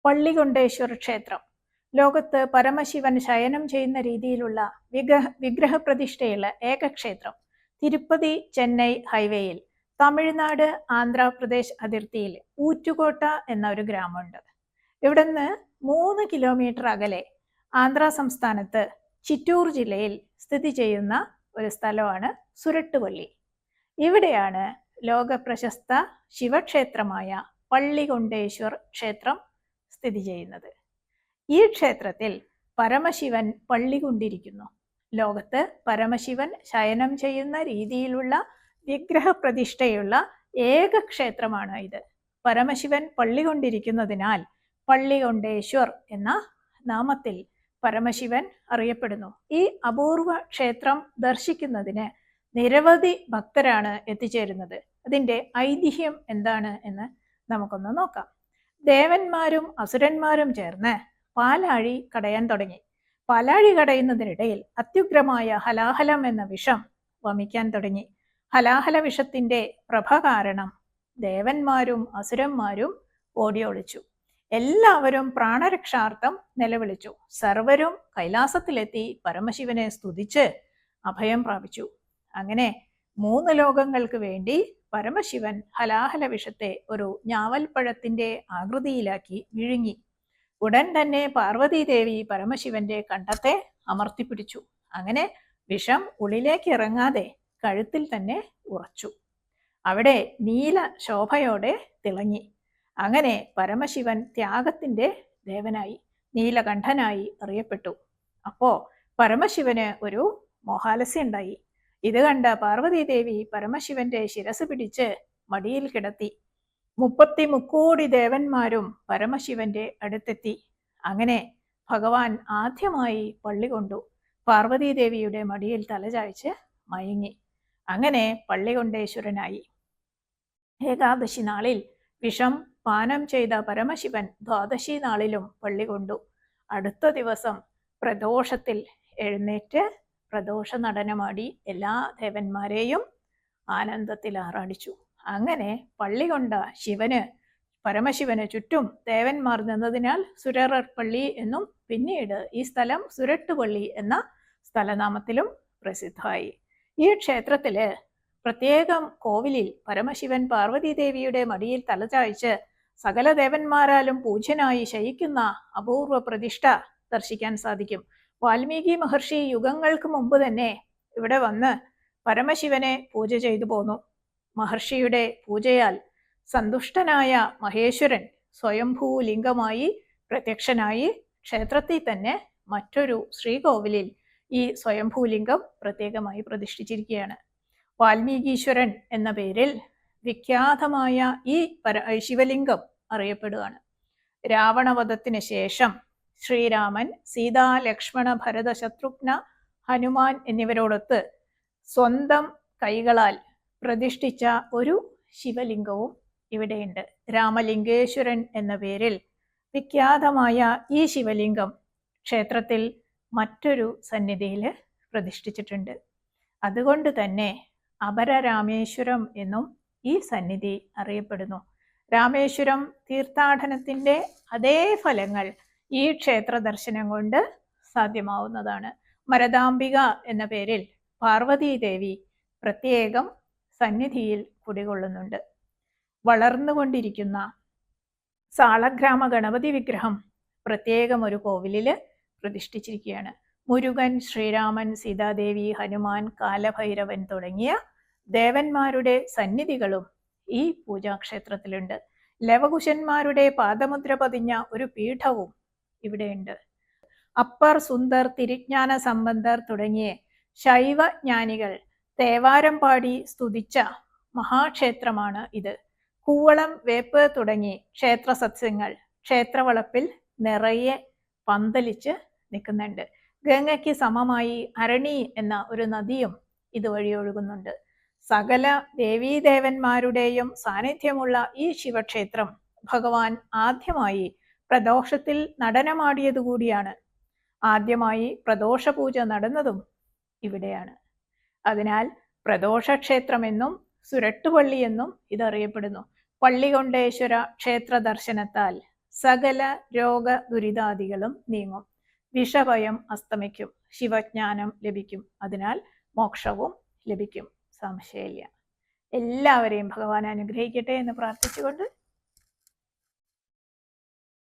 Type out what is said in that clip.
പള്ളികൊണ്ടേശ്വര ക്ഷേത്രം ലോകത്ത് പരമശിവൻ ശയനം ചെയ്യുന്ന രീതിയിലുള്ള വിഗ്രഹപ്രതിഷ്ഠയുള്ള ഏക ക്ഷേത്രം തിരുപ്പതി ചെന്നൈ ഹൈവേയിൽ തമിഴ്നാട് ആന്ധ്രാപ്രദേശ് അതിർത്തിയിൽ ഊറ്റുകോട്ട എന്ന ഒരു ഗ്രാമമുണ്ട്. ഇവിടുന്ന് 3 കിലോമീറ്റർ അകലെ ആന്ധ്ര സംസ്ഥാനത്ത് ചിറ്റൂർ ജില്ലയിൽ സ്ഥിതി ചെയ്യുന്ന ഒരു സ്ഥലമാണ് സുരട്ടുപള്ളി. ഇവിടെയാണ് ലോക പ്രശസ്ത ശിവക്ഷേത്രമായ പള്ളികൊണ്ടേശ്വർ ക്ഷേത്രം സ്ഥിതി ചെയ്യുന്നത്. ഈ ക്ഷേത്രത്തിൽ പരമശിവൻ പള്ളി കൊണ്ടിരിക്കുന്നു. ലോകത്ത് പരമശിവൻ ശയനം ചെയ്യുന്ന രീതിയിലുള്ള വിഗ്രഹപ്രതിഷ്ഠയുള്ള ഏക ക്ഷേത്രമാണ് ഇത്. പരമശിവൻ പള്ളി കൊണ്ടിരിക്കുന്നതിനാൽ പള്ളികൊണ്ടേശ്വർ എന്ന നാമത്തിൽ പരമശിവൻ അറിയപ്പെടുന്നു. ഈ അപൂർവ ക്ഷേത്രം ദർശിക്കുന്നതിന് നിരവധി ഭക്തരാണ് എത്തിച്ചേരുന്നത്. അതിൻ്റെ ഐതിഹ്യം എന്താണ് എന്ന് നമുക്കൊന്ന് നോക്കാം. ദേവന്മാരും അസുരന്മാരും ചേർന്ന് പാലാഴി കടയാൻ തുടങ്ങി. പാലാഴി കടയുന്നതിനിടയിൽ അത്യുഗ്രമായ ഹലാഹലം എന്ന വിഷം വമിക്കാൻ തുടങ്ങി. ഹലാഹല വിഷത്തിന്റെ പ്രഭ കാരണം ദേവന്മാരും അസുരന്മാരും ഓടിയൊളിച്ചു. എല്ലാവരും പ്രാണരക്ഷാർത്ഥം നിലവിളിച്ചു. സർവരും കൈലാസത്തിലെത്തി പരമശിവനെ സ്തുതിച്ച് അഭയം പ്രാപിച്ചു. അങ്ങനെ 3 ലോകങ്ങൾക്ക് വേണ്ടി പരമശിവൻ ഹലാഹല വിഷത്തെ ഒരു ഞാവൽപ്പഴത്തിന്റെ ആകൃതിയിലാക്കി വിഴുങ്ങി. ഉടൻ തന്നെ പാർവതീദേവി പരമശിവന്റെ കണ്ടത്തെ അമർത്തിപ്പിടിച്ചു. അങ്ങനെ വിഷം ഉള്ളിലേക്ക് ഇറങ്ങാതെ കഴുത്തിൽ തന്നെ ഉറച്ചു. അവിടെ നീല ശോഭയോടെ തിളങ്ങി. അങ്ങനെ പരമശിവൻ ത്യാഗത്തിന്റെ ദേവനായി, നീലകണ്ഠനായി അറിയപ്പെട്ടു. അപ്പോ പരമശിവന് ഒരു മോഹാലസ്യം ഉണ്ടായി. ഇത് കണ്ട പാർവതീദേവി പരമശിവന്റെ ശിരസ് പിടിച്ച് മടിയിൽ കിടത്തി. 33 കോടി ദേവന്മാരും പരമശിവന്റെ അടുത്തെത്തി. അങ്ങനെ ഭഗവാൻ ആദ്യമായി പള്ളി കൊണ്ടു പാർവതീദേവിയുടെ മടിയിൽ തലചായ്ച്ച് മയങ്ങി. അങ്ങനെ പള്ളികൊണ്ടേശ്വരനായി. ഏകാദശി നാളിൽ വിഷം പാനം ചെയ്ത പരമശിവൻ ദ്വാദശി നാളിലും പള്ളി കൊണ്ടു. അടുത്ത ദിവസം പ്രദോഷത്തിൽ എഴുന്നേറ്റ് പ്രദോഷ നടനമാടി എല്ലാ ദേവന്മാരെയും ആനന്ദത്തിൽ ആറാടിച്ചു. അങ്ങനെ പള്ളി കൊണ്ട പരമശിവന് ചുറ്റും ദേവന്മാർ നിന്നതിനാൽ സുരറർ പള്ളി എന്നും പിന്നീട് ഈ സ്ഥലം സുരട്ടുപള്ളി എന്ന സ്ഥലനാമത്തിലും പ്രസിദ്ധമായി. ഈ ക്ഷേത്രത്തില് പ്രത്യേകം കോവിലിൽ പരമശിവൻ പാർവതീദേവിയുടെ മടിയിൽ തലചായ്ച്ച് സകല ദേവന്മാരാലും പൂജ്യനായി ശയിക്കുന്ന അപൂർവ പ്രതിഷ്ഠ ദർശിക്കാൻ സാധിക്കും. വാൽമീകി മഹർഷി യുഗങ്ങൾക്ക് മുമ്പ് തന്നെ ഇവിടെ വന്ന് പരമശിവനെ പൂജ ചെയ്തു പോന്നു. മഹർഷിയുടെ പൂജയാൽ സന്തുഷ്ടനായ മഹേശ്വരൻ സ്വയംഭൂ ലിംഗമായി പ്രത്യക്ഷനായി ക്ഷേത്രത്തിൽ തന്നെ മറ്റൊരു ശ്രീകോവിലിൽ ഈ സ്വയംഭൂലിംഗം പ്രത്യേകമായി പ്രതിഷ്ഠിച്ചിരിക്കുകയാണ്. വാൽമീകീശ്വരൻ എന്ന പേരിൽ വിഖ്യാതമായ ഈ ശിവലിംഗം അറിയപ്പെടുകയാണ്. രാവണവധത്തിന് ശേഷം ശ്രീരാമൻ സീതാ ലക്ഷ്മണ ഭരത ശത്രുഘ്ന ഹനുമാൻ എന്നിവരോടൊത്ത് സ്വന്തം കൈകളാൽ പ്രതിഷ്ഠിച്ച ഒരു ശിവലിംഗവും ഇവിടെയുണ്ട്. രാമലിംഗേശ്വരൻ എന്ന പേരിൽ വിഖ്യാതമായ ഈ ശിവലിംഗം ക്ഷേത്രത്തിൽ മറ്റൊരു സന്നിധിയിൽ പ്രതിഷ്ഠിച്ചിട്ടുണ്ട്. അതുകൊണ്ട് തന്നെ അപരരാമേശ്വരം എന്നും ഈ സന്നിധി അറിയപ്പെടുന്നു. രാമേശ്വരം തീർത്ഥാടനത്തിൻ്റെ അതേ ഫലങ്ങൾ ഈ ക്ഷേത്ര ദർശനം കൊണ്ട് സാധ്യമാവുന്നതാണ്. മരതാംബിക എന്ന പേരിൽ പാർവതീദേവി പ്രത്യേകം സന്നിധിയിൽ കുടികൊള്ളുന്നുണ്ട്. വളർന്നുകൊണ്ടിരിക്കുന്ന സാളഗ്രാമ ഗണപതി വിഗ്രഹം പ്രത്യേകം ഒരു കോവിലിൽ പ്രതിഷ്ഠിച്ചിരിക്കുകയാണ്. മുരുകൻ, ശ്രീരാമൻ, സീതാദേവി, ഹനുമാൻ, കാലഭൈരവൻ തുടങ്ങിയ ദേവന്മാരുടെ സന്നിധികളും ഈ പൂജാക്ഷേത്രത്തിലുണ്ട്. ലവകുശന്മാരുടെ പാദമുദ്ര പതിഞ്ഞ ഒരു പീഠവും ഇവിടെയുണ്ട്. അപ്പർ, സുന്ദർ, തിരുജ്ഞാന സംബന്ധർ തുടങ്ങിയ ശൈവജ്ഞാനികൾ തേവാരം പാടി സ്തുതിച്ച മഹാക്ഷേത്രമാണ് ഇത്. കൂവളം, വേപ്പ് തുടങ്ങി ക്ഷേത്ര സസ്യങ്ങൾ ക്ഷേത്രവളപ്പിൽ നിറയെ പന്തലിച്ച് നിൽക്കുന്നുണ്ട്. ഗംഗയ്ക്ക് സമമായി അരണി എന്ന ഒരു നദിയും ഇതുവഴി ഒഴുകുന്നുണ്ട്. സകല ദേവീദേവന്മാരുടെയും സാന്നിധ്യമുള്ള ഈ ശിവക്ഷേത്രം ഭഗവാൻ ആദ്യമായി പ്രദോഷത്തിൽ നടനമാടിയതുകൂടിയാണ്. ആദ്യമായി പ്രദോഷ പൂജ നടന്നതും ഇവിടെയാണ്. അതിനാൽ പ്രദോഷക്ഷേത്രമെന്നും സുരട്ടുപള്ളി എന്നും ഇതറിയപ്പെടുന്നു. പള്ളികൊണ്ടേശ്വര ക്ഷേത്ര ദർശനത്താൽ സകല രോഗ ദുരിതാദികളും നീങ്ങും. വിഷഭയം അസ്തമിക്കും. ശിവജ്ഞാനം ലഭിക്കും. അതിനാൽ മോക്ഷവും ലഭിക്കും. സംശയമില്ല. എല്ലാവരെയും ഭഗവാൻ അനുഗ്രഹിക്കട്ടെ എന്ന് പ്രാർത്ഥിച്ചുകൊണ്ട്